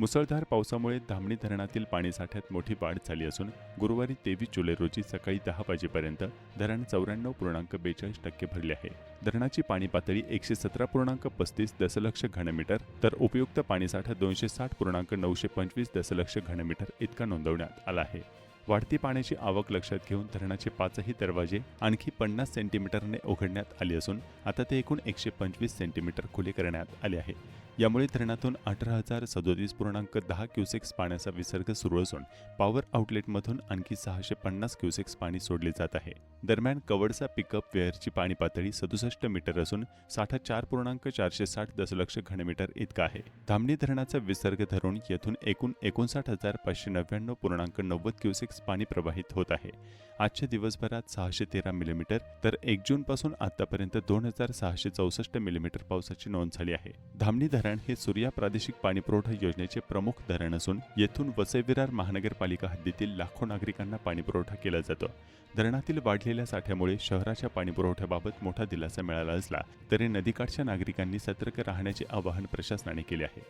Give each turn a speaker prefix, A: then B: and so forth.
A: मुसळधार पावसामुळे धामणी धरणातील पाणीसाठ्यात मोठी वाढ झाली असून गुरुवारी 23 जुलै रोजी सकाळी 10 वाजेपर्यंत धरण 94.42% भरले आहे। धरणाची पाणी पातळी 117.35 दशलक्ष घनमीटर तर उपयुक्त पाणीसाठा 260.925 दशलक्ष घनमीटर इतका नोंदवण्यात आला आहे। वाढती पाण्याची आवक लक्षात घेऊन धरणाचे 5ही दरवाजे आणखी 50 सेंटीमीटरने उघडण्यात आले असून आता ते एकूण 125 सेंटीमीटर खुले करण्यात आले आहे। यामुळे धरणातून 18,037.10 क्युसेक्स पाण्याचा विसर्ग सुरू असून पॉवर आउटलेटमधून आणखी 650 क्युसेक्स पाणी सोडले जात आहे। दरम्यान कवडसा पिकअप वेअरची पाणी पातळी 67 मीटर असून साठा 4.460 दशलक्ष घनमीटर इतका आहे। धामणी धरणाचा विसर्ग धरून येथून एकूण 59,599.90 क्युसेक्स पाणी प्रवाहित होत आहे। आजच्या दिवसभरात 613 मिलीमीटर तर 1 जून पासून आतापर्यंत 2,664 मिलीमीटर पावसाची नोंद झाली आहे। धामणी धरण हे सूर्या प्रादेशिक पाणी पुरवठा योजनेचे प्रमुख धरण असून येथून वसई-विरार महानगरपालिका हद्दीतील लाखो नागरिकांना पाणी पुरवठा केला जातो। धरणातील वाढलेल्या साठ्यामुळे शहराच्या पाणी पुरवठ्याबाबत मोठा दिलासा मिळाला असला तरी नदीकाठच्या नागरिकांनी सतर्क राहण्याचे आवाहन प्रशासनाने केले आहे।